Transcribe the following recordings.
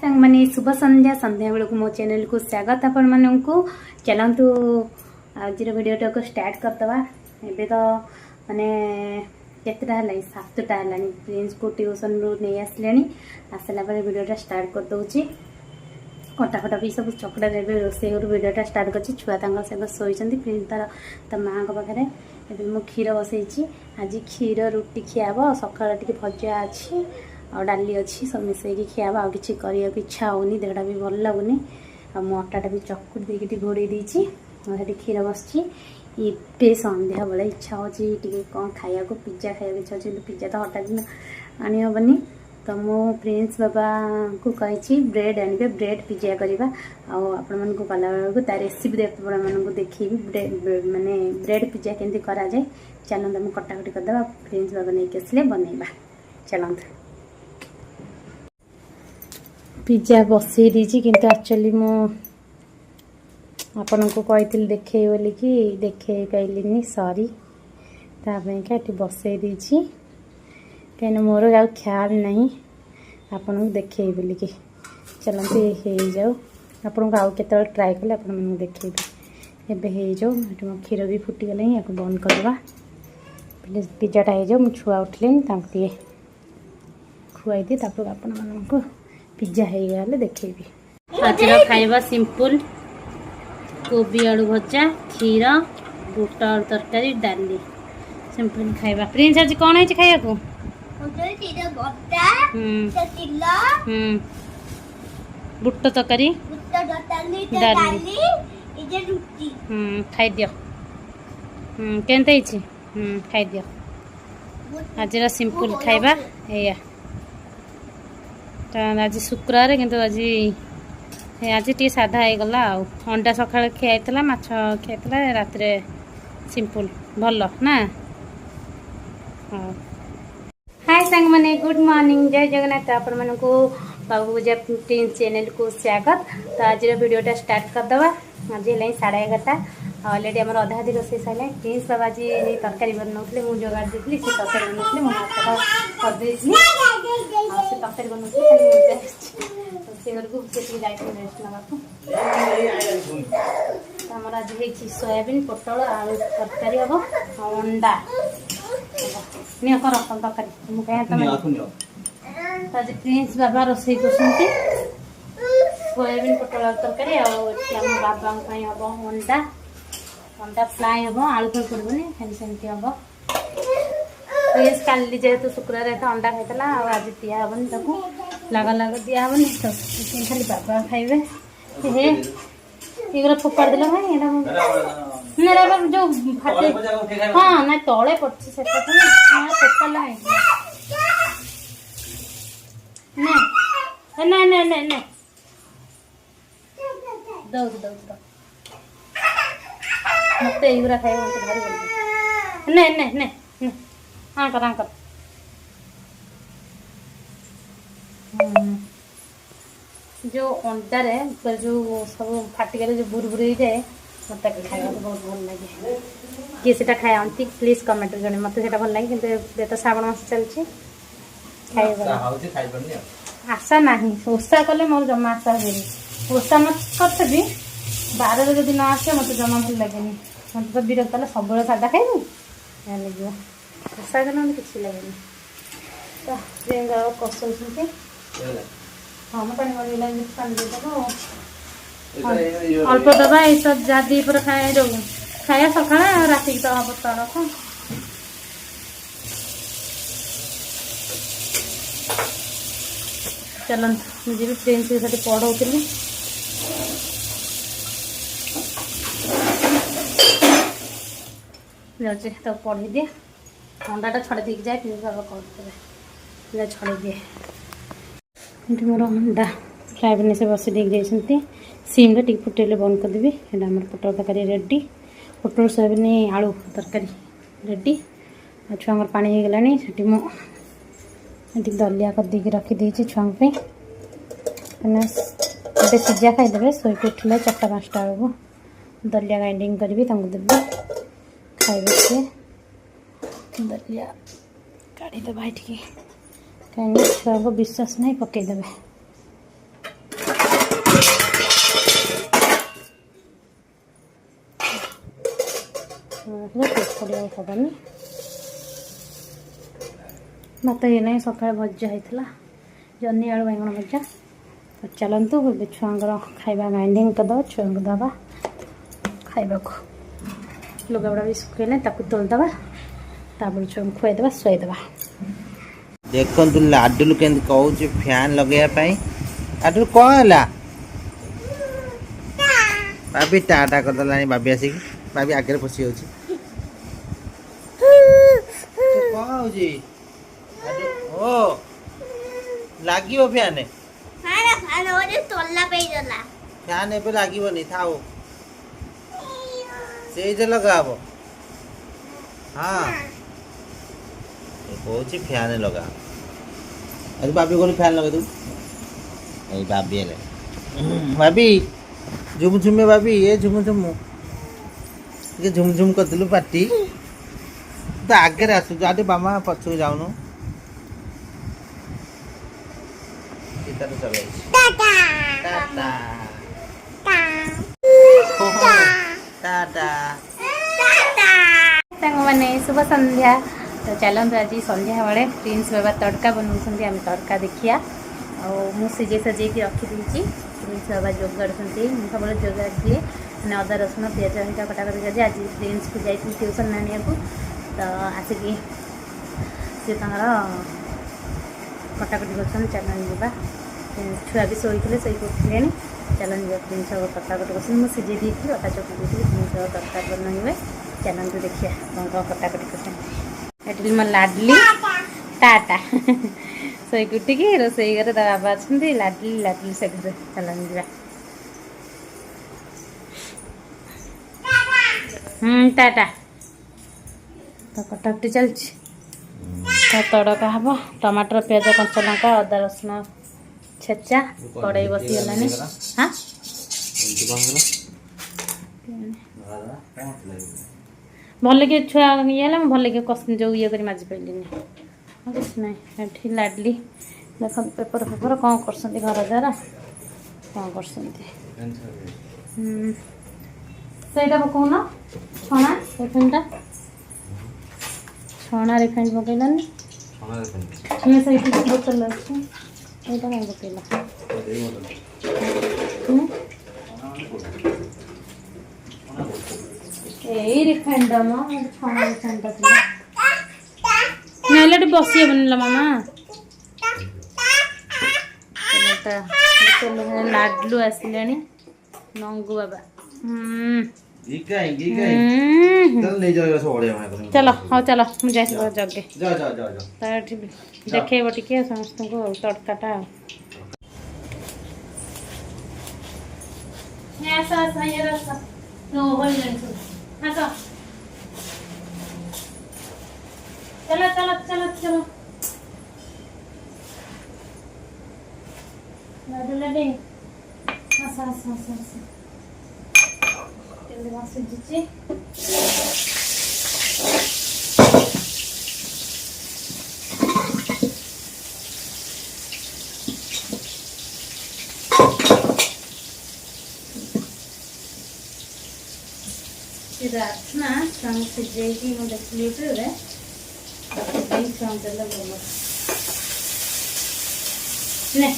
संग माने शुभ संध्या संध्या बेलू मो चैनल को स्वागत आपण मानू। चलतु आज वीडियो को स्टार्ट करदवा। एबे तो माने केतटा है 7टा है प्रिंस को ट्यूशन रू नहीं आसले आसला वीडियोटा स्टार्ट कर दूची। कटाफटा भी सब चकड़ा रोसे वीडियोटा स्टार्ट कर छुआ सब शोचती प्रिंस तार माँ पाखे एबे मु क्षीर बसई। आज क्षीर रुटी खियाब सकाल टे भजा अच्छी और डाली अच्छी सब मिसेक खियाब आ कि इच्छा होनी देहटा भी भल लगुनि मु अटाटा भी चकुट देकी घोड़े देती और क्षीर बस ये सन्ध्या बेले इच्छा होची कौन खाया को पिज्जा खाया इच्छा होची पिज्जा तो हठात दिन आनी हेनी तो मु प्रिंस बाबा को कही ब्रेड आने ब्रेड पिज्जा करवा आपण मन को कला बेलू रेसिपी देखी ब्रेड माने ब्रेड पिज्जा केमती करा जाए चलते मुझे कटाकटी करदे प्रिंस बाबा नहीं आसले बनइबा चलते। पिज्जा बसई दी किंतु एक्चुअली मु आपण को कही देखे बोली कि देखे पाइलिनी सॉरी तापाई बसई दी कहीं मोर आ ख्याल नहीं आपन को देखे बोली कि चलते हो जाओ आपन को आउ के ट्राए कले आप देखेबी एबे हो जाओ मो क्षीर भी फुटीगला या बंद करवा प्लीज पिज्जाटा हो जाओ। मु छुआ उठिले खुआई दी आपण मानक पिज्जा हो गले देखेबी। आज खाइबा सिंपल कोबी आलू भजा क्षीर बुट आलू तरकारी डाली सिंपल खाइबा। प्रिंस आज कौन है खाया को बुट तरकारी डाली खाई दियो केनते खाई दियो। आज सिंपल खाइबा या आज शुक्रवार किंतु आज टी साधा हो गला अंडा सकाळ खियाइतला माछ खियाइतला रात सिंपल भल ना। हाँ हाय सांग माने गुड मॉर्निंग जय जगन्नाथ आपण मन को बाबू पूजा प्रिंस चैनल को स्वागत। तो आज वीडियोटा स्टार्ट करदवा। आज है 11:30 ऑलरेडी आम अधा अधी रोसे सारे प्रिंस बाबा जी तरकारी बनाऊे मुझे जोगाड़ देती से तरकारी बनाऊे मुझे हाथ करदे से तरकारी बनाऊे से घर को जाइए रेस्ट नाक आज सोयाबीन पोटल आलू तरकारी हम अंडा नहीं कर तरकारी मुझे आज प्रिंस बाबा रोसे कर सोयाबीन पोटल तरकारी आम बाबा हम अंडा अंडा फ्राए हम आलू तो पड़ोनी खाली सेमती हम प्रिंस काली जेहेतु शुक्रवार तो अंडा खाईला आज दिहबनी लगा लगा दिहबनी तो खाली बाबा खाइबे हे ये फोपाड़ देल भाई जो फाटे हाँ ना तले पड़े से ना ना ना ना दौड़ दौड़ मत युरा खाए भारी बोल नहीं नहीं नहीं हाँ कर जो अंडार ऊपर जो सब फाटिगले जो बुरबुरी जाए मत खाया बहुत भल लगे किए से खाती प्लीज कमेंट जन मत से भल लगे कि तो श्रावण मास चलती खाई आशा ना ओषा कले मोर जमा आशा हुए ओषा न करी बार जब न आसे मत जमा भल लगे मत तो विरक्त लगे सब सादा खाइबू लगे ओषा दिन किसी लगे तो प्रियंका कसौती हाँ मैं पानी वाली लाइन पानी देदेव अल्प दबा ये सब जा दी पर खाए जो खाया सका रात तो हम तरफ चलन मुझे भी प्रिंस के साथ पढ़ाऊली जाऊँचे तो पढ़ी दिए अंडाटा छड़े दी जाए प्रिंस बाबा कर छड़े दिए ये मोर अंडा फ्राए बने से बस देते सीम टी फुटेले बंद करदेवी ये आम पोटल तरकारी रेडी पोटल सोयाबीन आलू तरकारी रेडी छुआ पानी हो गलानी से मुझे दलिया करदेक रखीदे छुआ गोटे पिज्जा खाईदे शोक उठिले 4-5टा बेलू दलिया ग्राइंडिंग करी देवी खाइबे सी दलिया काढ़ीदे ये कहीं छुआ को विश्वास नहीं पकईदे पड़े हबनी भात ये ना सका भजा होता जन्नी आलू बैगण भजा तो चलतु छुआर खाଇବା ग्राइंडिंग करदे छुआ को दबा खावा लुगाबड़ा भी सुखेले तोलदबा तापर छुआ खुआईदे शुआईदे देखु लाडुल के कौच फैन लगे लाडुल कौन है भाभी टाटा करदेला भाभी आसिक भाभी आगे पशि जाऊँ ओ लगे फैन फैन ए लगे था से लगा हाँ कौच फैन लगा अरे भाभी को फैन लगे तू भाभी भाभी झुम झुमे भाभी ये झुम झुम ये झुम झुम करदलु पार्टी तो आगे आसु आगे बामा पछू जाऊनु मैंने शुभ संध्या तो चलते आज संध्या बेले प्रिंस बाबा तड़का बनाऊँ आम तड़का देखिया और सिजे सजे रखीदी प्रिंस बाबा जोगाड़ सब जोगाड़ दिए मैंने अदा रसुण पिज हरिका कटाकटी कर आज प्रिंस को जाती ट्यूशन आने को तो आसिक सी कटाकटी कर चलन जा छुआ भी शोते शोक उठिले चलन जा प्रिंस बाबा कटाकटी कर मुझे सिझे दी अटा चकटी प्रिंस बाबा तड़का बनइबे चलते देखिए कौन कौन कटाकटी कर मो लाडली टाटा शोक उठिकी रोसई घरे बाबा अच्छा लाडली लाडली से घरे चलन जा टाटा तो कटाकटी चलती तो तड़का हम टमाटर पिज कंचा लंका अदा रसुण छेचा कड़ाई बसीगलानी हाँ भल के छुआ ये भल के जो ये कर माजी पाइलिनी किसी ना ये लाडली देख पेपर फेपर कौन कर घर द्वारा कौन कर पकाउन छणा रिफाइनटा छणा रिफाइन पकईलानी से बोतल अच्छे यहाँ कहीं पकईला यही रिफाइनटा छणा रिफाइनटा ना बसी हेन मामा लाडलू आसिले नंगू बाबा चलो हाँ चलो मुझे जगे देखेब टे समस्त तड़काटा चलो चलो चलो चलो लड्डू सिझी ना छुआ सिझे देखी यूट्यूब छुआ देले भल ने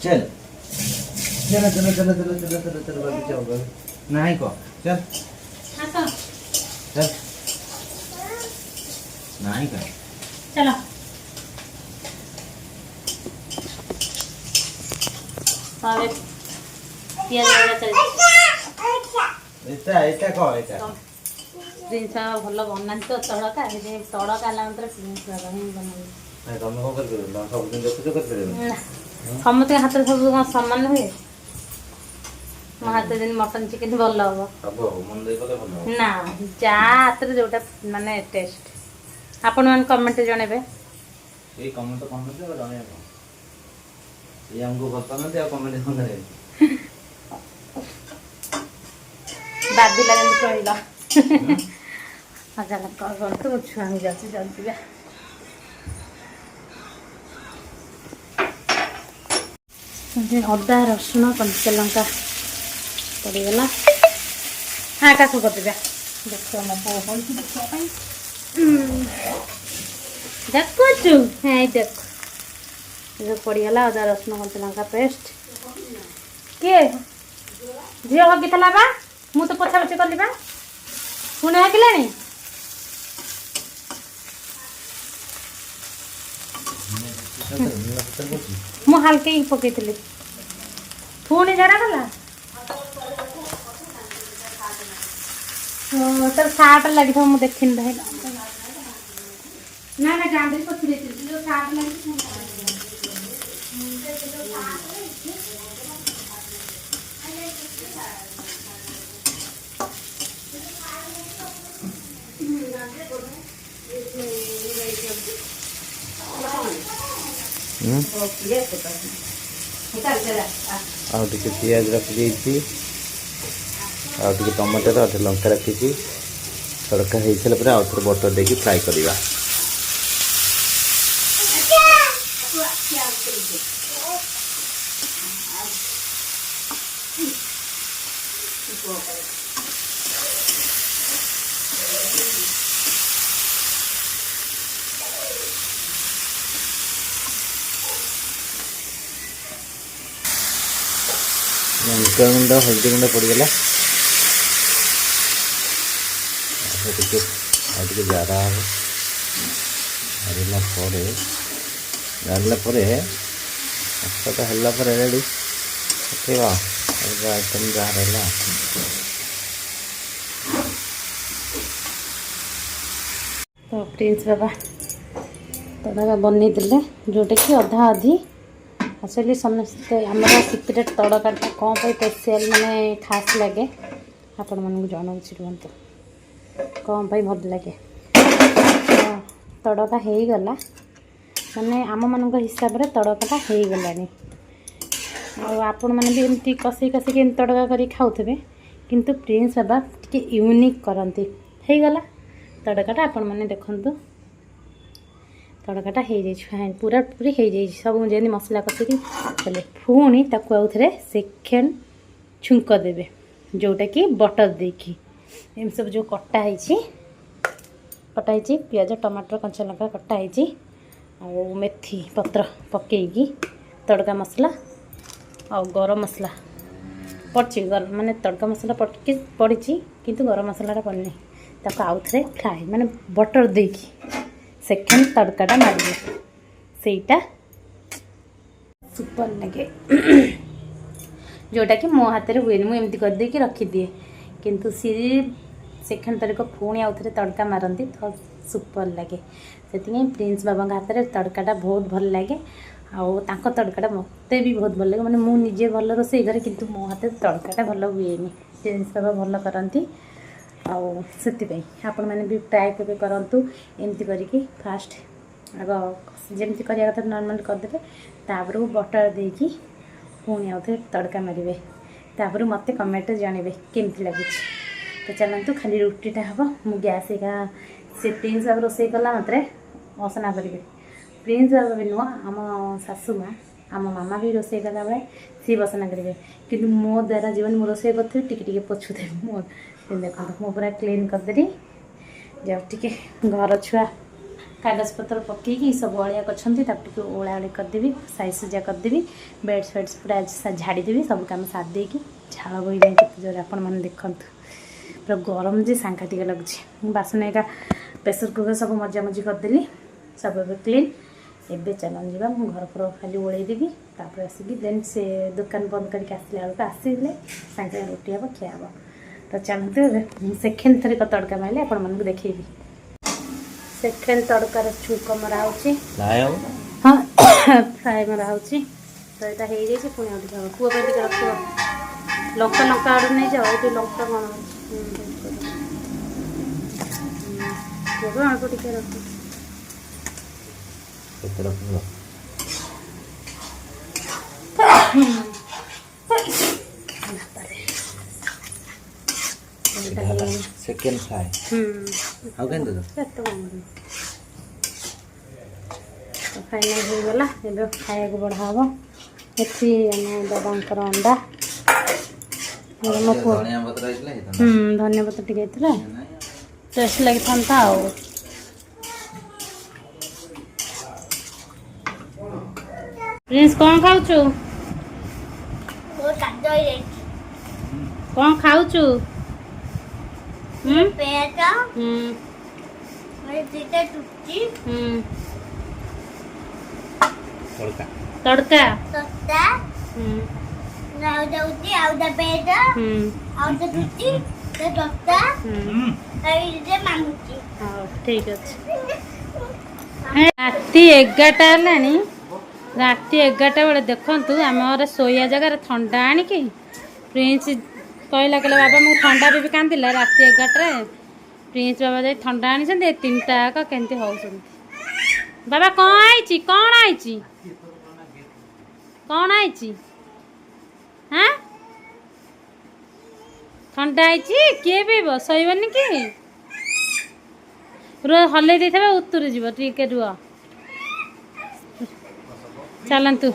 चल चलो चलो चलो चलो चलो चलो चलो बाबी चलो नहीं को चल चल नहीं कर चलो एटा को एटा प्रिंस भल बना तो तड़का तड़का लागे प्रिंस बना तुम कौन कर सब दिन देखो कर समस्त हाथ सब सामान हुए मो हाथ दिन मटन चिकेन भल हम ना जा हाथ जोटा माने टेस्ट आपण मान कमेंट जणेबे कमेंट जणेबे ये हमको बहुत पसंद है कमेंट करे दादी लगे कहला अच्छा कौन तो छुआ हो जाती जल्दी अदा रसुण कंचा लंका पड़गला हाँ काकू करदे देख मो पो देखु हाँ देख जो पड़गला अदा रसुण कंचा लंका पेस्ट किए झील हगिला बा मु तो पोछा पोछी कली बा पुणे हगिलानी मु हल्के ही पकई पुणी झरा गला तर सार्ट लगी था मुझे देखी ना ना गांधी पथरी सार्ट लगी पियाज रखी टमाटर आधे लंका रखी तड़का हो सारा आउ थे बटर देकी फ्राए करवा लंका गुंड हल्दी गुंड पड़गला टे जारा हम जारा मसला है रेडी पकेवा आइटम जहाँ रहा तो प्रिंस बाबा तड़का बन जोटा कि अधा अधी एक्चुअली समस्ते आम सिक्रेट तड़काटा कौन स्पेशल माने खास लगे आपण मन जनाऊँ रुहतु कौन भल लगे तड़का हो गला माने आम मान हिसाब से तड़काटा हो गलानी आपण मैंने भी एमती कषे कषे तड़का कर खाऊे किंतु प्रिंस बाबा टी यूनिक करती हो गला तड़काटा आपण मैंने देखु तड़काटा हो जाए पूरा पूरी हो जाए सब जमी मसला कषिकी चले पुणी ताकू आउ थे सेकेंड छुंक देवे जोटा कि बटर देकी एम सब जो कटाई पियाज टमाटर कंचा लंका कटाई आ मेथी पत्र पकईकी तड़का मसला आ गरम मसला पड़ी माने तड़का मसला पड़ी किंतु गरम मसलाटा पड़नी ताकू आउ थे फ्राए माने बटर देकी सेकेंड तड़काटा मारे सेटा सुपर लगे जोटा कि मो हाथ में हुए मुझे करदे रखीदिए किंतु सी सेकेंड तरीक पुणी आउ थे तड़का मारती तो सुपर लगे से प्रिंस बाबा हाथ में तड़काटा बहुत भल लगे आउ तड़काटा मत भी बहुत भल लगे मैंने मुझे भल रोसई करे किंतु मो हाथ तड़काटा भल हुए प्रिंस बाबा भल करती आउपाई आपण मैंने भी ट्राए के करूँ एमती करके फास्ट आग जमी करा कथा नॉर्मल करदे तापर बटर देकी पुणी आउ थे तड़का मारे तापर मत कमेंट जानवे केमती लगे तो चलतु खाली रुटीटा हम मु गैस एका से प्रिंस बाबा रोसई कला मात्रे असना करेंगे प्रिंस बाबा भी नुह आम सासू माँ आम मामा भी रोसई कला बेले सी बसना करेंगे कि मो द्वारा जीवन मुझे रोसई करी टी पोछुदे मो देखो मो पूरा क्लीन करदेली जब टी घर छुआ कागज पत्र पकईकी सब अलिया कर ओला ओली करदेवी साई सुजा करदेवी बेड्स फेड्स पूरा झाड़ीदेवी सब कम साथ देकी झाड़ बही जाए जोर आपण मैंने देखु पूरा गरम जे सांघातिक लगुच बासन एका प्रेसर कुकर सब मजा मजी करदेली सब क्लीन एबे चलन जा घर पर खाली ओलैदेवी तापर आसिकी देन से दुकान बंद करके आसला बेलू आसले सागे रोटी हम खिया हम तो चलते सेकेंड थरिक तड़का मारे आपण मन देखी सेकेंड तड़कार छुक मरा हाँ फ्राए मरा तो यहाँ हो जाए पुणी अधिक पुआ पे रख लंका लंका आड़ नहीं जाओ ये लंका कौन अल्प टे रख सेकेंड फ्राई ଆଉ କେମିତି ତ ଫାଇନାଲ୍ ହେଇଗଲା। ଏବେ ଖାଇବାକୁ ବଢ଼ା ହେବ। ଏଠି ଆମ ଦାଦାଙ୍କର ଅଣ୍ଡା, ମୋ ପୁଅ ଧନିଆ ପତ୍ର ହେଇଥିଲା ଧନିଆ ପତ୍ର ଟିକେ ହେଇଥିଲା ଟେଷ୍ଟ ଲାଗିଥାନ୍ତା ଆଉ। ପ୍ରିନ୍ସ କ'ଣ ଖାଉଛୁ? କ'ଣ ଖାଉଛୁ? ତଡ଼କା ଠିକ ଅଛି। ରାତି 11ଟା ହେଲାଣି। ରାତି 11ଟା ବେଳେ ଦେଖନ୍ତୁ ଆମ ଘରେ ଶୋଇବା ଜାଗାରେ ଥଣ୍ଡା ଆଣିକି ପ୍ରିନ୍ସ କହିଲା ବାବା ମୁଁ ଥଣ୍ଡା ବି କାନ୍ଦିଲା। ରାତି 11ଟାରେ ପ୍ରିନ୍ସ ବାବା ଯାଇ ଥଣ୍ଡା ଆଣିଛନ୍ତି। ଏ ତିନିଟା ଯାକ କେମିତି ହେଉଛନ୍ତି। ବାବା କ'ଣ ହେଇଛି? କ'ଣ ହେଇଛି? କ'ଣ ହେଇଛି? ହାଁ ଥଣ୍ଡା ହେଇଛି? କିଏ ପିଇବ? ଶୋଇବନି କି? ରୁହ ହଲେଇ ଦେଇଥିବେ ଉତ୍ତୁରି ଯିବ। ଟିକେ ରୁହ। ଚାଲନ୍ତୁ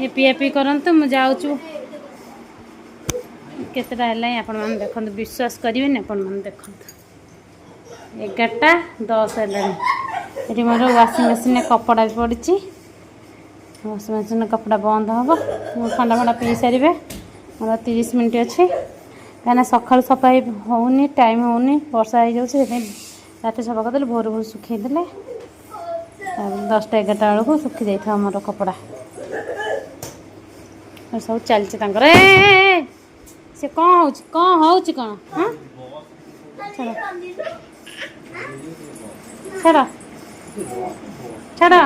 ଏ ପିଆ ପିଇ କରନ୍ତୁ। ମୁଁ ଯାଉଛୁ। କେତେଟା ହେଲାଣି ଆପଣମାନେ ଦେଖନ୍ତୁ। ବିଶ୍ୱାସ କରିବେନି ଆପଣମାନେ ଦେଖନ୍ତୁ। 11:10 ହେଲାଣି। ଏଠି ମୋର ୱାସିଂ ମେସିନରେ କପଡ଼ା ବି ପଡ଼ିଛି। ୱାସିଂ ମେସିନରେ କପଡ଼ା ବନ୍ଦ ହେବ। ମୁଁ ଥଣ୍ଡା ଫଣ୍ଡା ପିଇ ସାରିବେ। ମୋର 30 ମିନିଟ୍ ଅଛି। କାହିଁକିନା ସକାଳୁ ସଫା ହେଉନି, ଟାଇମ୍ ହେଉନି, ବର୍ଷା ହେଇଯାଉଛି। ସେଥିପାଇଁ ରାତି ସଫା କରିଦେଲେ ଭୋରୁ ଭୋରୁ ଶୁଖେଇ ଦେଲେ 10ଟା 11ଟା ବେଳକୁ ଶୁଖି ଯାଇଥିବ ଆମର କପଡ଼ା। ସବୁ ଚାଲିଛି ତାଙ୍କର। ସେ କ'ଣ ହେଉଛି? କ'ଣ ହେଉଛି? କ'ଣ ଛାଡ଼ ଛାଡ଼ ଛାଡ଼।